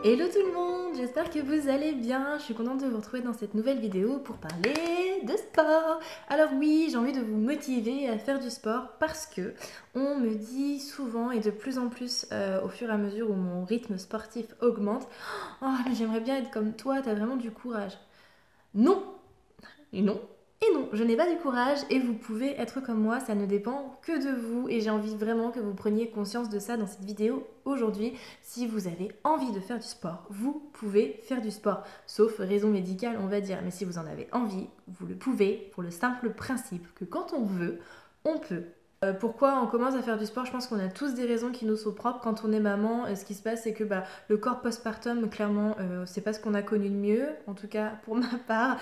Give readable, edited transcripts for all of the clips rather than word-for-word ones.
Hello tout le monde, j'espère que vous allez bien. Je suis contente de vous retrouver dans cette nouvelle vidéo pour parler de sport. Alors oui, j'ai envie de vous motiver à faire du sport parce que on me dit souvent et de plus en plus au fur et à mesure où mon rythme sportif augmente: oh mais j'aimerais bien être comme toi, t'as vraiment du courage. Non, et non, et non, je n'ai pas du courage et vous pouvez être comme moi, ça ne dépend que de vous et j'ai envie vraiment que vous preniez conscience de ça dans cette vidéo aujourd'hui. Si vous avez envie de faire du sport, vous pouvez faire du sport, sauf raison médicale on va dire, mais si vous en avez envie, vous le pouvez pour le simple principe que quand on veut, on peut. Pourquoi on commence à faire du sport? Je pense qu'on a tous des raisons qui nous sont propres. Quand on est maman, ce qui se passe, c'est que le corps postpartum, clairement, c'est pas ce qu'on a connu de mieux, en tout cas pour ma part.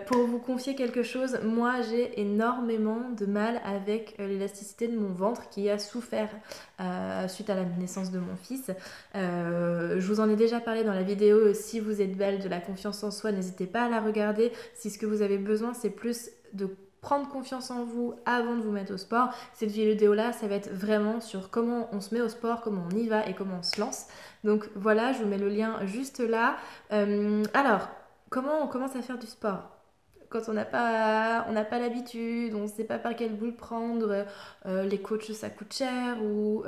Pour vous confier quelque chose, moi j'ai énormément de mal avec l'élasticité de mon ventre qui a souffert suite à la naissance de mon fils. Je vous en ai déjà parlé dans la vidéo Si vous êtes belle, de la confiance en soi, n'hésitez pas à la regarder. Si ce que vous avez besoin, c'est plus de prendre confiance en vous avant de vous mettre au sport. Cette vidéo là, ça va être vraiment sur comment on se met au sport, comment on y va et comment on se lance. Donc voilà, je vous mets le lien juste là. Alors, comment on commence à faire du sport? Quand on n'a pas l'habitude, on ne sait pas par quelle boule prendre, les coachs ça coûte cher ou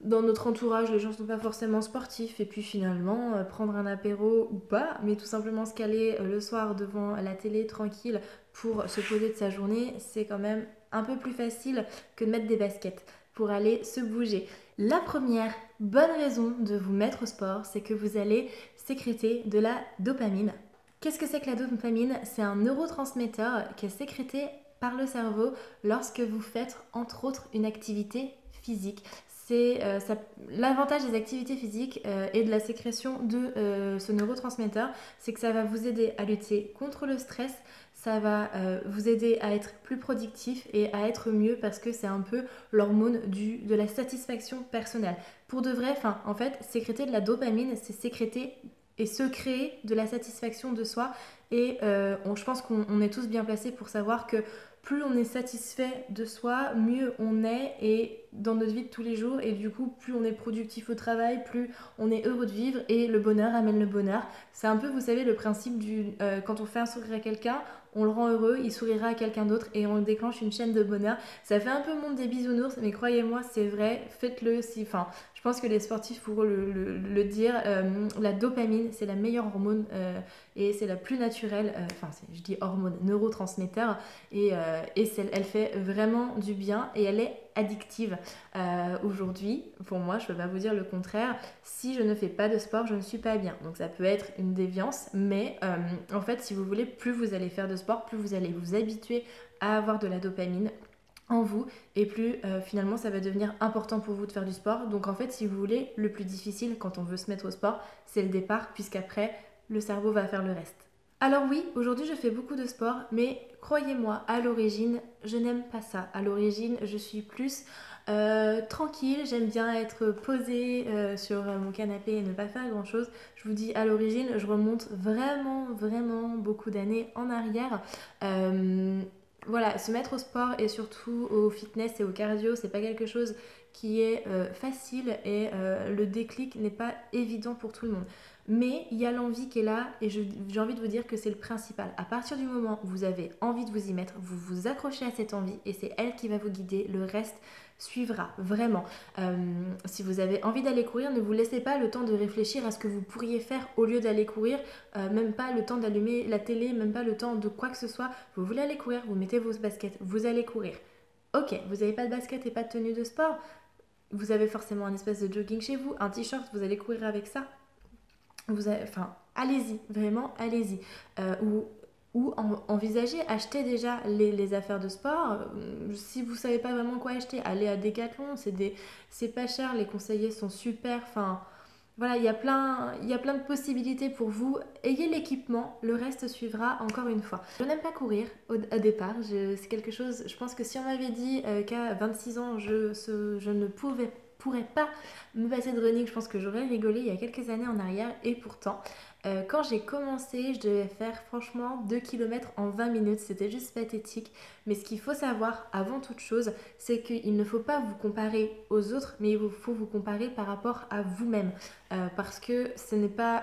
dans notre entourage les gens ne sont pas forcément sportifs et puis finalement prendre un apéro ou pas, mais tout simplement se caler le soir devant la télé tranquille pour se poser de sa journée, c'est quand même un peu plus facile que de mettre des baskets pour aller se bouger. La première bonne raison de vous mettre au sport, c'est que vous allez sécréter de la dopamine. Qu'est-ce que c'est que la dopamine? C'est un neurotransmetteur qui est sécrété par le cerveau lorsque vous faites entre autres une activité physique. L'avantage des activités physiques et de la sécrétion de ce neurotransmetteur, c'est que ça va vous aider à lutter contre le stress, ça va vous aider à être plus productif et à être mieux parce que c'est un peu l'hormone de la satisfaction personnelle. Pour de vrai, en fait, sécréter de la dopamine, c'est sécréter et se créer de la satisfaction de soi et je pense qu'on est tous bien placés pour savoir que plus on est satisfait de soi, mieux on est et dans notre vie de tous les jours et du coup plus on est productif au travail, plus on est heureux de vivre et le bonheur amène le bonheur. C'est un peu, vous savez, le principe quand on fait un sourire à quelqu'un, on le rend heureux, il sourira à quelqu'un d'autre et on déclenche une chaîne de bonheur. Ça fait un peu monde des bisounours, mais croyez-moi, c'est vrai, faites-le si... je pense que les sportifs pourront le dire, la dopamine, c'est la meilleure hormone et c'est la plus naturelle, je dis hormone, neurotransmetteur, et elle fait vraiment du bien et elle est addictive. Aujourd'hui, pour moi, je ne peux pas vous dire le contraire, si je ne fais pas de sport, je ne suis pas bien. Donc ça peut être une déviance, mais en fait, si vous voulez, plus vous allez faire de sport, plus vous allez vous habituer à avoir de la dopamine en vous et plus finalement ça va devenir important pour vous de faire du sport. Donc en fait, si vous voulez, le plus difficile quand on veut se mettre au sport, c'est le départ, puisqu'après le cerveau va faire le reste. Alors oui, aujourd'hui je fais beaucoup de sport, mais croyez-moi, à l'origine, je n'aime pas ça. À l'origine, je suis plus tranquille, j'aime bien être posée sur mon canapé et ne pas faire grand chose. Je vous dis, à l'origine, je remonte vraiment, vraiment beaucoup d'années en arrière. Voilà, se mettre au sport et surtout au fitness et au cardio, c'est pas quelque chose qui est facile et le déclic n'est pas évident pour tout le monde. Mais il y a l'envie qui est là et j'ai envie de vous dire que c'est le principal. À partir du moment où vous avez envie de vous y mettre, vous vous accrochez à cette envie et c'est elle qui va vous guider. Le reste suivra, vraiment. Si vous avez envie d'aller courir, ne vous laissez pas le temps de réfléchir à ce que vous pourriez faire au lieu d'aller courir, même pas le temps d'allumer la télé, même pas le temps de quoi que ce soit. Vous voulez aller courir, vous mettez vos baskets, vous allez courir. Ok, vous n'avez pas de basket et pas de tenue de sport, vous avez forcément un espèce de jogging chez vous, un t-shirt, vous allez courir avec ça. Allez-y, vraiment, allez-y. Ou envisagez, achetez déjà les affaires de sport. Si vous ne savez pas vraiment quoi acheter, allez à Decathlon, c'est pas cher, les conseillers sont super. Voilà, il y a plein de possibilités pour vous. Ayez l'équipement, le reste suivra encore une fois. Je n'aime pas courir au départ, c'est quelque chose, je pense que si on m'avait dit qu'à 26 ans, je ne pourrais pas me passer de running. Je pense que j'aurais rigolé il y a quelques années en arrière et pourtant, quand j'ai commencé, je devais faire franchement 2 km en 20 minutes. C'était juste pathétique. Mais ce qu'il faut savoir avant toute chose, c'est qu'il ne faut pas vous comparer aux autres, mais il faut vous comparer par rapport à vous-même. Parce que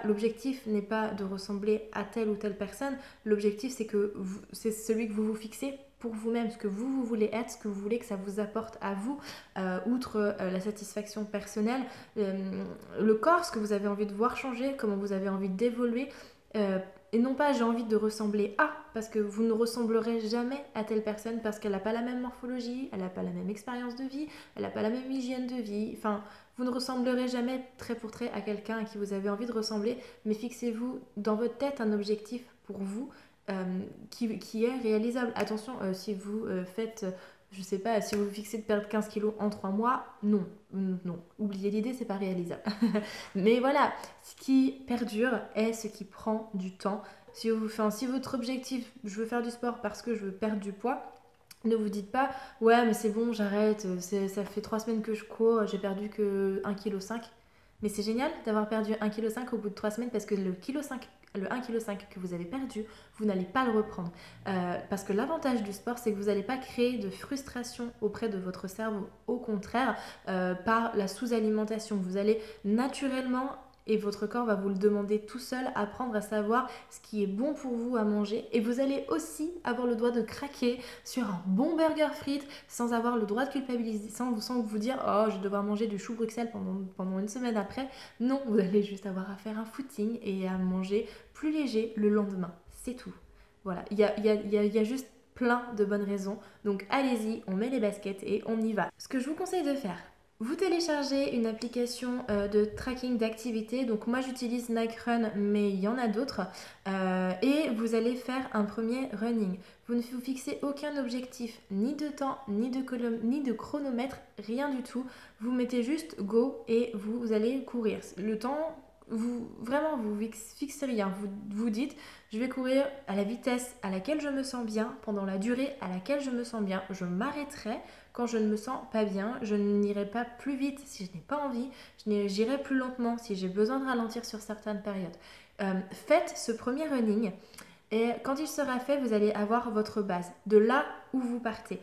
l'objectif n'est pas de ressembler à telle ou telle personne. L'objectif, c'est celui que vous vous fixez pour vous-même, ce que vous voulez être, ce que vous voulez que ça vous apporte à vous, outre la satisfaction personnelle, le corps, ce que vous avez envie de voir changer, comment vous avez envie d'évoluer, et non pas j'ai envie de ressembler à, parce que vous ne ressemblerez jamais à telle personne parce qu'elle n'a pas la même morphologie, elle n'a pas la même expérience de vie, elle n'a pas la même hygiène de vie, enfin vous ne ressemblerez jamais trait pour trait à quelqu'un à qui vous avez envie de ressembler, mais fixez-vous dans votre tête un objectif pour vous qui est réalisable. Attention, si vous faites, je sais pas, si vous vous fixez de perdre 15 kilos en 3 mois, non, non, oubliez l'idée, c'est pas réalisable. Mais voilà, ce qui perdure est ce qui prend du temps. Si votre objectif, je veux faire du sport parce que je veux perdre du poids, ne vous dites pas, ouais, mais c'est bon, j'arrête, ça fait 3 semaines que je cours, j'ai perdu que 1,5 kg. Mais c'est génial d'avoir perdu 1,5 kg au bout de 3 semaines parce que le 1,5 kg que vous avez perdu, vous n'allez pas le reprendre. Parce que l'avantage du sport, c'est que vous n'allez pas créer de frustration auprès de votre cerveau. Au contraire, par la sous-alimentation, vous allez naturellement, et votre corps va vous le demander tout seul, apprendre à savoir ce qui est bon pour vous à manger. Et vous allez aussi avoir le droit de craquer sur un bon burger frites sans avoir le droit de culpabiliser, sans vous dire « Oh, je vais devoir manger du chou Bruxelles pendant une semaine après ». Non, vous allez juste avoir à faire un footing et à manger plus léger le lendemain. C'est tout. Voilà, il y a juste plein de bonnes raisons. Donc allez-y, on met les baskets et on y va. Ce que je vous conseille de faire, vous téléchargez une application de tracking d'activité. Donc moi j'utilise Nike Run, mais il y en a d'autres. Et vous allez faire un premier running. Vous ne vous fixez aucun objectif, ni de temps, ni de chronomètre, rien du tout. Vous mettez juste go et vous allez courir. Le temps, vous fixez rien. Vous dites, je vais courir à la vitesse à laquelle je me sens bien, pendant la durée à laquelle je me sens bien. Je m'arrêterai quand je ne me sens pas bien. Je n'irai pas plus vite si je n'ai pas envie. J'irai plus lentement si j'ai besoin de ralentir sur certaines périodes. Faites ce premier running. Et quand il sera fait, vous allez avoir votre base, de là où vous partez.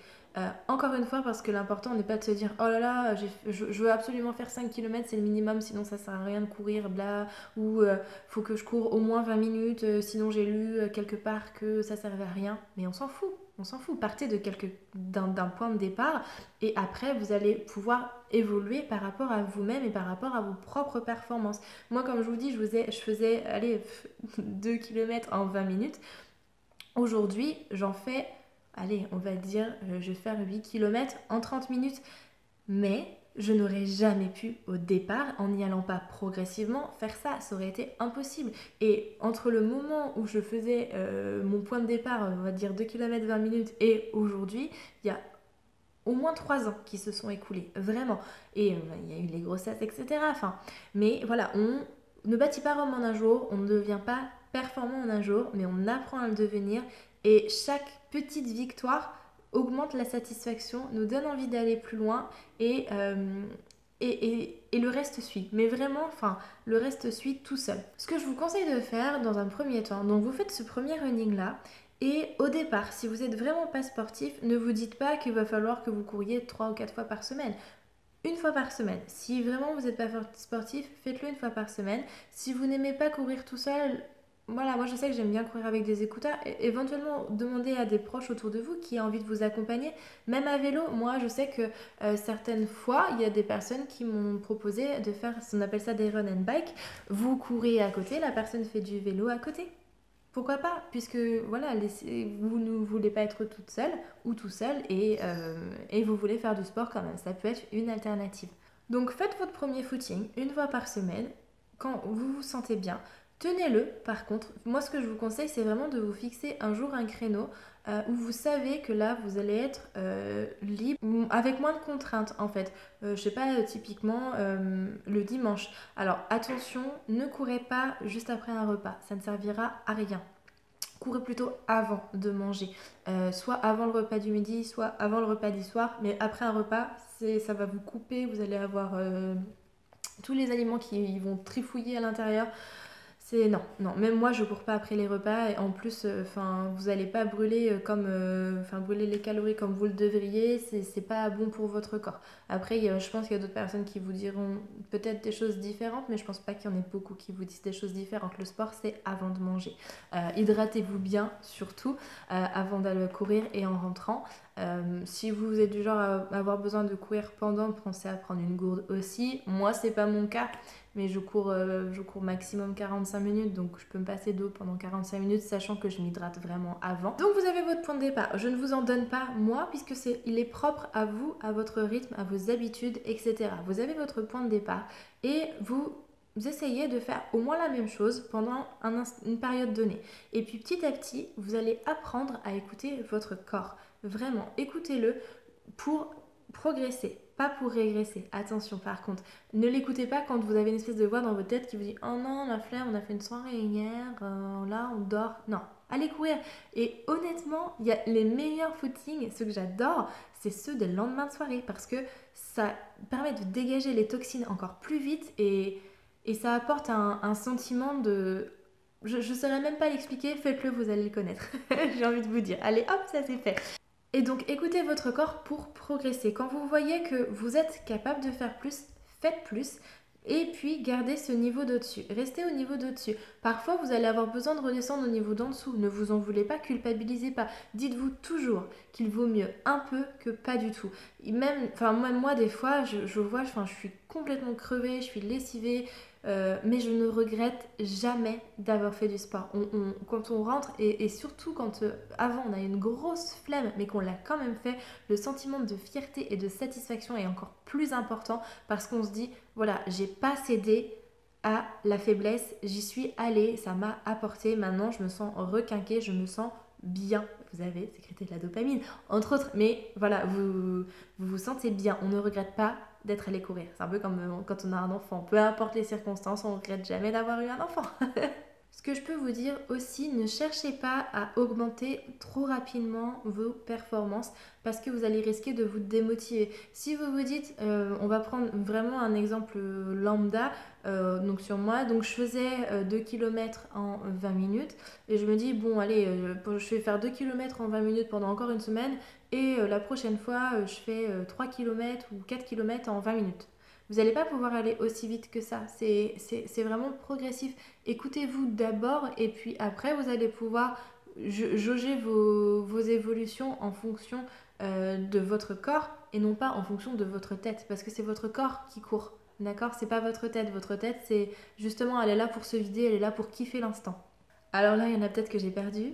Encore une fois, parce que l'important n'est pas de se dire « Oh là là, je veux absolument faire 5 km, c'est le minimum, sinon ça sert à rien de courir, bla » ou « Faut que je cours au moins 20 minutes, sinon j'ai lu quelque part que ça servait à rien. » Mais on s'en fout. On s'en fout, partez d'un point de départ et après vous allez pouvoir évoluer par rapport à vous-même et par rapport à vos propres performances. Moi, comme je vous dis, je faisais 2 km en 20 minutes. Aujourd'hui, j'en fais, on va dire, je vais faire 8 km en 30 minutes. Mais je n'aurais jamais pu au départ, en n'y allant pas progressivement, faire ça. Ça aurait été impossible. Et entre le moment où je faisais mon point de départ, on va dire 2 km 20 minutes, et aujourd'hui, il y a au moins 3 ans qui se sont écoulés, vraiment. Et il y a eu les grossesses, etc. Mais voilà, on ne bâtit pas Rome en un jour, on ne devient pas performant en un jour, mais on apprend à le devenir. Et chaque petite victoire augmente la satisfaction, nous donne envie d'aller plus loin et le reste suit. Mais vraiment, le reste suit tout seul. Ce que je vous conseille de faire dans un premier temps, donc vous faites ce premier running là. Et au départ, si vous n'êtes vraiment pas sportif, ne vous dites pas qu'il va falloir que vous couriez 3 ou 4 fois par semaine. Une fois par semaine. Si vraiment vous n'êtes pas sportif, faites-le une fois par semaine. Si vous n'aimez pas courir tout seul, voilà, moi je sais que j'aime bien courir avec des écouteurs. Éventuellement, demandez à des proches autour de vous qui ont envie de vous accompagner. Même à vélo, moi je sais que certaines fois, il y a des personnes qui m'ont proposé de faire, on appelle ça des run and bike. Vous courez à côté, la personne fait du vélo à côté. Pourquoi pas? Puisque voilà, vous ne voulez pas être toute seule ou tout seul et vous voulez faire du sport quand même. Ça peut être une alternative. Donc faites votre premier footing une fois par semaine quand vous vous sentez bien. Tenez-le par contre. Moi ce que je vous conseille c'est vraiment de vous fixer un jour un créneau où vous savez que là vous allez être libre, avec moins de contraintes en fait. Je sais pas, typiquement le dimanche. Alors attention, ne courez pas juste après un repas, ça ne servira à rien. courez plutôt avant de manger. Soit avant le repas du midi, soit avant le repas du soir. Mais après un repas, ça va vous couper, vous allez avoir tous les aliments qui vont trifouiller à l'intérieur. C'est non, non. Même moi, je cours pas après les repas et en plus, vous allez pas brûler brûler les calories comme vous le devriez. C'est pas bon pour votre corps. Après, je pense qu'il y a d'autres personnes qui vous diront peut-être des choses différentes, mais je pense pas qu'il y en ait beaucoup qui vous disent des choses différentes. Le sport, c'est avant de manger. Hydratez-vous bien, surtout avant d'aller courir et en rentrant. Si vous êtes du genre à avoir besoin de courir pendant, pensez à prendre une gourde aussi. Moi, c'est pas mon cas. Mais je cours maximum 45 minutes, donc je peux me passer d'eau pendant 45 minutes, sachant que je m'hydrate vraiment avant. Donc vous avez votre point de départ. Je ne vous en donne pas moi, puisque il est propre à vous, à votre rythme, à vos habitudes, etc. Vous avez votre point de départ et vous essayez de faire au moins la même chose pendant une période donnée. Et puis petit à petit, vous allez apprendre à écouter votre corps. Vraiment, écoutez-le pour progresser, pas pour régresser. Attention par contre, ne l'écoutez pas quand vous avez une espèce de voix dans votre tête qui vous dit oh non, la flemme, on a fait une soirée hier, là on dort. Non, allez courir. Et honnêtement, il y a les meilleurs footings, ceux que j'adore, c'est ceux des lendemains de soirée parce que ça permet de dégager les toxines encore plus vite et ça apporte un sentiment de... Je ne saurais même pas l'expliquer, faites-le, vous allez le connaître. J'ai envie de vous dire. Allez hop, ça c'est fait. Et donc écoutez votre corps pour progresser. Quand vous voyez que vous êtes capable de faire plus, faites plus. Et puis gardez ce niveau d'au-dessus. Restez au niveau d'au-dessus. Parfois vous allez avoir besoin de redescendre au niveau d'en dessous. Ne vous en voulez pas, culpabilisez pas. Dites-vous toujours qu'il vaut mieux un peu que pas du tout. Même moi des fois je vois, je suis complètement crevée, je suis lessivée. Mais je ne regrette jamais d'avoir fait du sport. Quand on rentre, et surtout quand avant on a une grosse flemme, mais qu'on l'a quand même fait, le sentiment de fierté et de satisfaction est encore plus important parce qu'on se dit, voilà, j'ai pas cédé à la faiblesse, j'y suis allée, ça m'a apporté, maintenant je me sens requinquée, je me sens bien. Vous avez sécrété de la dopamine, entre autres, mais voilà, vous vous sentez bien, on ne regrette pas d'être allé courir. C'est un peu comme quand on a un enfant. Peu importe les circonstances, on ne regrette jamais d'avoir eu un enfant. Ce que je peux vous dire aussi, ne cherchez pas à augmenter trop rapidement vos performances parce que vous allez risquer de vous démotiver. Si vous vous dites, on va prendre vraiment un exemple lambda, donc sur moi, donc je faisais 2 km en 20 minutes et je me dis, bon allez, je vais faire 2 km en 20 minutes pendant encore une semaine et la prochaine fois, je fais 3 km ou 4 km en 20 minutes. Vous n'allez pas pouvoir aller aussi vite que ça. C'est vraiment progressif. Écoutez-vous d'abord et puis après, vous allez pouvoir jauger vos évolutions en fonction de votre corps et non pas en fonction de votre tête. Parce que c'est votre corps qui court. D'accord? C'est pas votre tête. Votre tête, c'est justement, elle est là pour se vider, elle est là pour kiffer l'instant. Alors là, il y en a peut-être que j'ai perdu,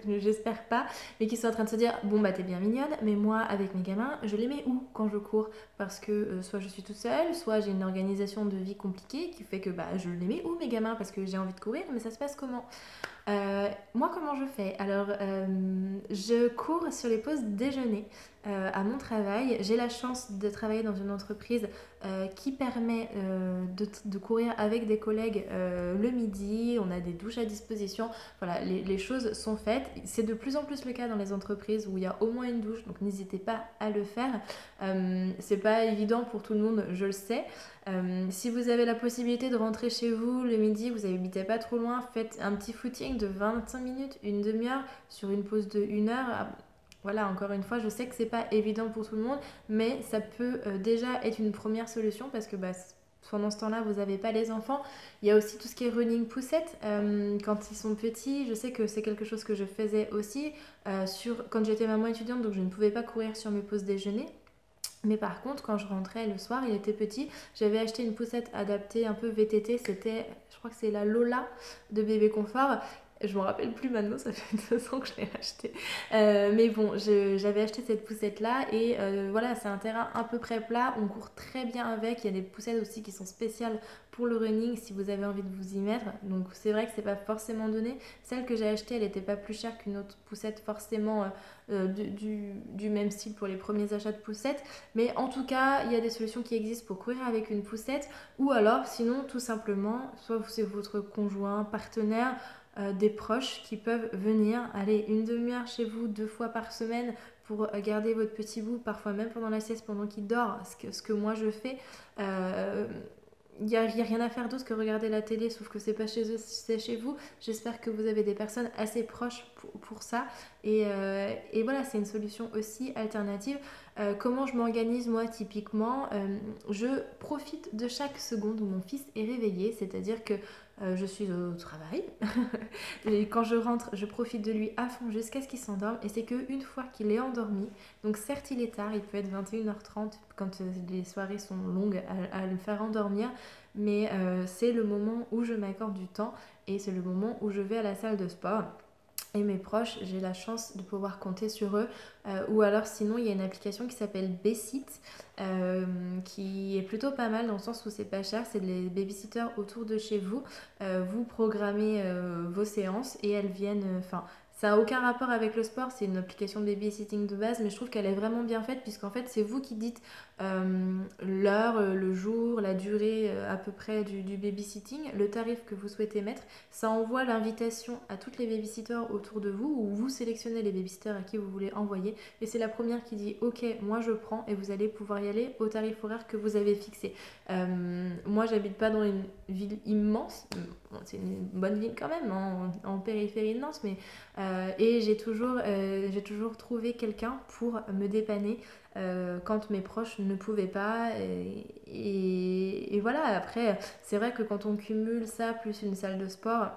j'espère pas, mais qui sont en train de se dire bon bah t'es bien mignonne, mais moi avec mes gamins, je les mets où quand je cours? Parce que soit je suis toute seule, soit j'ai une organisation de vie compliquée qui fait que bah je les mets où mes gamins parce que j'ai envie de courir, mais ça se passe comment? Moi comment je fais? Alors je cours sur les pauses déjeuner à mon travail. J'ai la chance de travailler dans une entreprise qui permet de courir avec des collègues le midi. On a des douches à disposition. Voilà, les choses sont faites. C'est de plus en plus le cas dans les entreprises où il y a au moins une douche, donc n'hésitez pas à le faire. C'est pas évident pour tout le monde, je le sais. Si vous avez la possibilité de rentrer chez vous le midi, vous n'habitez pas trop loin, faites un petit footing de 25 minutes, une demi-heure sur une pause de 1 heure. Voilà, encore une fois, je sais que c'est pas évident pour tout le monde, mais ça peut déjà être une première solution parce que pendant ce temps-là, vous n'avez pas les enfants. Il y a aussi tout ce qui est running poussette quand ils sont petits. Je sais que c'est quelque chose que je faisais aussi quand j'étais maman étudiante, donc je ne pouvais pas courir sur mes pauses déjeuner. Mais par contre, quand je rentrais le soir, il était petit, j'avais acheté une poussette adaptée un peu VTT, je crois que c'est la Lola de Bébé Confort. Je m'en rappelle plus maintenant, ça fait 2 ans que je l'ai acheté. Mais bon, j'avais acheté cette poussette-là et voilà, c'est un terrain à peu près plat, on court très bien avec. Il y a des poussettes aussi qui sont spéciales pour le running si vous avez envie de vous y mettre. Donc c'est vrai que c'est pas forcément donné. Celle que j'ai achetée, elle n'était pas plus chère qu'une autre poussette forcément du même style pour les premiers achats de poussettes. Mais en tout cas, il y a des solutions qui existent pour courir avec une poussette. Ou alors, sinon, tout simplement, soit c'est votre conjoint, partenaire, des proches qui peuvent venir, aller une demi-heure chez vous 2 fois par semaine pour garder votre petit bout, parfois même pendant la sieste, pendant qu'il dort, ce que moi je fais. Il n'y a rien à faire d'autre que regarder la télé, sauf que c'est pas chez eux, c'est chez vous. J'espère que vous avez des personnes assez proches pour ça. Et voilà, c'est une solution aussi alternative. Comment je m'organise moi typiquement, je profite de chaque seconde où mon fils est réveillé, c'est-à-dire que je suis au travail. Et quand je rentre, je profite de lui à fond jusqu'à ce qu'il s'endorme. Et c'est qu'une fois qu'il est endormi, donc certes il est tard, il peut être 21h30 quand les soirées sont longues à le faire endormir, mais c'est le moment où je m'accorde du temps et c'est le moment où je vais à la salle de sport. Et mes proches, j'ai la chance de pouvoir compter sur eux. Ou alors sinon, il y a une application qui s'appelle Bessit, qui est plutôt pas mal dans le sens où c'est pas cher. C'est les babysitters autour de chez vous. Vous programmez vos séances et elles viennent... Enfin, ça n'a aucun rapport avec le sport, c'est une application de babysitting de base, mais je trouve qu'elle est vraiment bien faite puisqu'en fait, c'est vous qui dites l'heure, le jour, la durée à peu près du babysitting, le tarif que vous souhaitez mettre. Ça envoie l'invitation à toutes les babysitters autour de vous ou vous sélectionnez les babysitters à qui vous voulez envoyer et c'est la première qui dit ok, moi je prends et vous allez pouvoir y aller au tarif horaire que vous avez fixé. Moi j'habite pas dans une ville immense, bon, c'est une bonne ville quand même, en périphérie de Nantes, mais et j'ai toujours trouvé quelqu'un pour me dépanner quand mes proches ne pouvaient pas et voilà. Après c'est vrai que quand on cumule ça plus une salle de sport,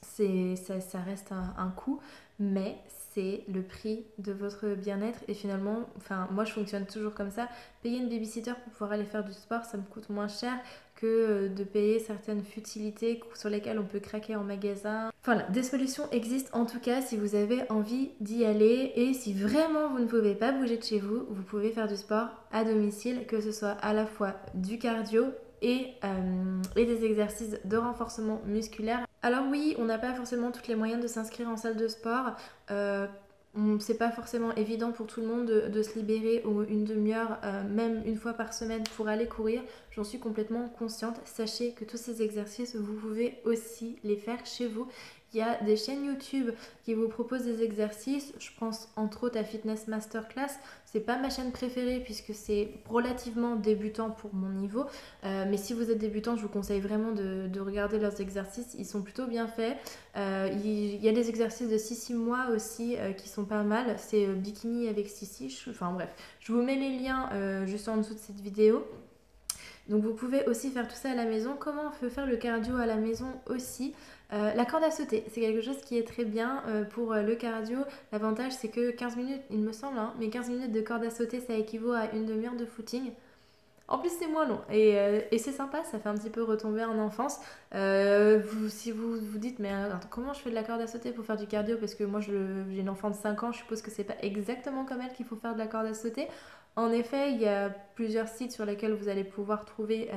ça reste un coût, mais c'est le prix de votre bien-être et finalement, enfin moi je fonctionne toujours comme ça, payer une babysitter pour pouvoir aller faire du sport, ça me coûte moins cher que de payer certaines futilités sur lesquelles on peut craquer en magasin. Voilà, des solutions existent en tout cas si vous avez envie d'y aller et si vraiment vous ne pouvez pas bouger de chez vous, vous pouvez faire du sport à domicile, que ce soit à la fois du cardio et des exercices de renforcement musculaire. Alors oui, on n'a pas forcément tous les moyens de s'inscrire en salle de sport. C'est pas forcément évident pour tout le monde de se libérer une demi-heure, même une fois par semaine pour aller courir. J'en suis complètement consciente. Sachez que tous ces exercices, vous pouvez aussi les faire chez vous. Il y a des chaînes YouTube qui vous proposent des exercices. Je pense entre autres à Fitness Masterclass. C'est pas ma chaîne préférée puisque c'est relativement débutant pour mon niveau. Mais si vous êtes débutant, je vous conseille vraiment de regarder leurs exercices. Ils sont plutôt bien faits. Il y a des exercices de Sissi Moi aussi qui sont pas mal. C'est Bikini avec Sissi. Enfin bref, je vous mets les liens juste en dessous de cette vidéo. Donc vous pouvez aussi faire tout ça à la maison. Comment on peut faire le cardio à la maison aussi? La corde à sauter, c'est quelque chose qui est très bien pour le cardio. L'avantage c'est que 15 minutes, il me semble, hein, mais 15 minutes de corde à sauter, ça équivaut à une demi-heure de footing. En plus c'est moins long et c'est sympa, ça fait un petit peu retomber en enfance. Si vous vous dites mais comment je fais de la corde à sauter pour faire du cardio, parce que moi j'ai une enfant de 5 ans, je suppose que c'est pas exactement comme elle qu'il faut faire de la corde à sauter. En effet, il y a plusieurs sites sur lesquels vous allez pouvoir trouver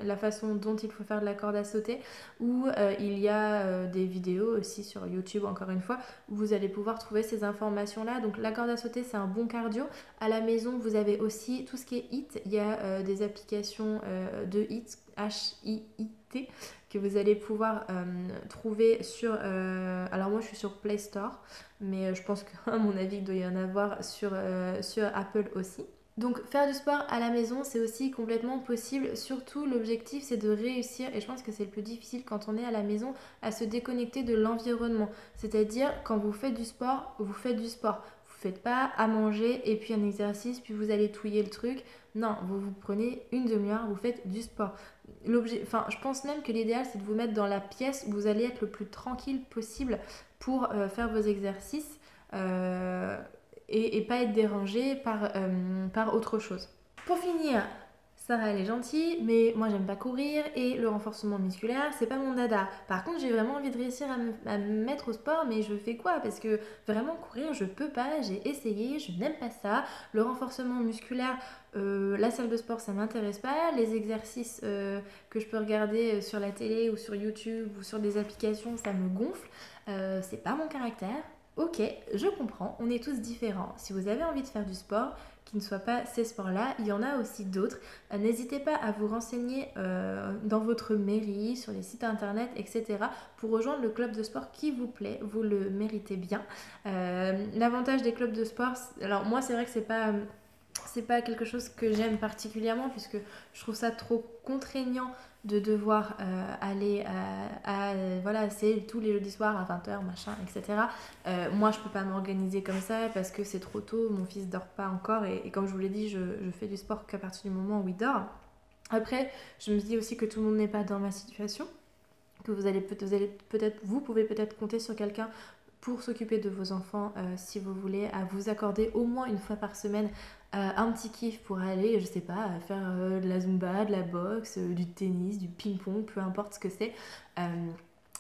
la façon dont il faut faire de la corde à sauter, ou il y a des vidéos aussi sur YouTube, encore une fois, où vous allez pouvoir trouver ces informations-là. Donc la corde à sauter, c'est un bon cardio. À la maison, vous avez aussi tout ce qui est HIIT. Il y a des applications de HIIT, H-I-I-T, que vous allez pouvoir trouver sur... alors moi, je suis sur Play Store, mais je pense qu'à mon avis, il doit y en avoir sur Apple aussi. Donc faire du sport à la maison, c'est aussi complètement possible. Surtout, l'objectif, c'est de réussir, et je pense que c'est le plus difficile quand on est à la maison, à se déconnecter de l'environnement. C'est-à-dire, quand vous faites du sport, vous faites du sport. Vous ne faites pas à manger et puis un exercice, puis vous allez touiller le truc. Non, vous prenez une demi-heure, vous faites du sport. Je pense même que l'idéal, c'est de vous mettre dans la pièce où vous allez être le plus tranquille possible pour faire vos exercices. Et pas être dérangé par autre chose. Pour finir, Sarah elle est gentille, mais moi j'aime pas courir et le renforcement musculaire c'est pas mon dada. Par contre j'ai vraiment envie de réussir à me mettre au sport, mais je fais quoi? Parce que vraiment courir je peux pas, j'ai essayé, je n'aime pas ça. Le renforcement musculaire, la salle de sport ça m'intéresse pas. Les exercices que je peux regarder sur la télé ou sur YouTube ou sur des applications ça me gonfle. C'est pas mon caractère. Ok, je comprends, on est tous différents. Si vous avez envie de faire du sport, qui ne soit pas ces sports-là, il y en a aussi d'autres. N'hésitez pas à vous renseigner dans votre mairie, sur les sites internet, etc. pour rejoindre le club de sport qui vous plaît, vous le méritez bien. L'avantage des clubs de sport, alors moi c'est vrai que c'est pas quelque chose que j'aime particulièrement puisque je trouve ça trop contraignant de devoir aller voilà, c'est tous les jeudis soirs à 20h, machin, etc. Moi, je peux pas m'organiser comme ça parce que c'est trop tôt, mon fils dort pas encore et comme je vous l'ai dit, je fais du sport qu'à partir du moment où il dort. Après, je me dis aussi que tout le monde n'est pas dans ma situation, que vous pouvez peut-être compter sur quelqu'un pour s'occuper de vos enfants si vous voulez, à vous accorder au moins une fois par semaine un petit kiff pour aller, je sais pas, faire de la zumba, de la boxe, du tennis, du ping-pong, peu importe ce que c'est.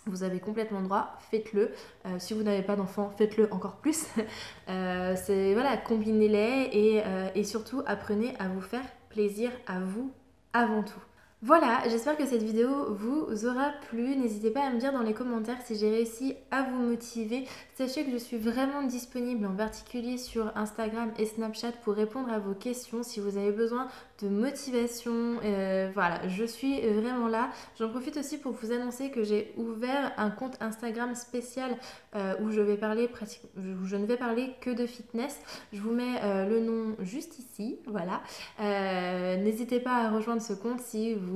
Vous avez complètement le droit, faites-le. Si vous n'avez pas d'enfants, faites-le encore plus. Voilà, combinez-les et surtout apprenez à vous faire plaisir à vous avant tout. Voilà, j'espère que cette vidéo vous aura plu. N'hésitez pas à me dire dans les commentaires si j'ai réussi à vous motiver. Sachez que je suis vraiment disponible en particulier sur Instagram et Snapchat pour répondre à vos questions si vous avez besoin de motivation. Voilà, je suis vraiment là. J'en profite aussi pour vous annoncer que j'ai ouvert un compte Instagram spécial où je ne vais parler que de fitness. Je vous mets le nom juste ici, voilà. N'hésitez pas à rejoindre ce compte si vous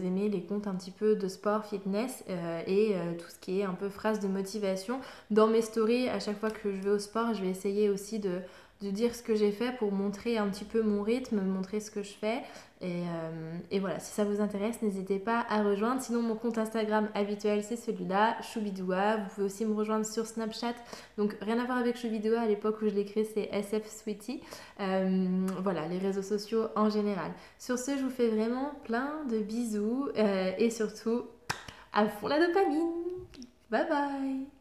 aimez les comptes un petit peu de sport, fitness et tout ce qui est un peu phrase de motivation. Dans mes stories, à chaque fois que je vais au sport, je vais essayer aussi de dire ce que j'ai fait pour montrer un petit peu mon rythme, montrer ce que je fais. Et voilà, si ça vous intéresse, n'hésitez pas à rejoindre. Sinon, mon compte Instagram habituel, c'est celui-là, Choubidoua. Vous pouvez aussi me rejoindre sur Snapchat. Donc, rien à voir avec Choubidoua. À l'époque où je l'ai créé, c'est SF Sweetie. Voilà, les réseaux sociaux en général. Sur ce, je vous fais vraiment plein de bisous et surtout, à fond la dopamine. Bye bye.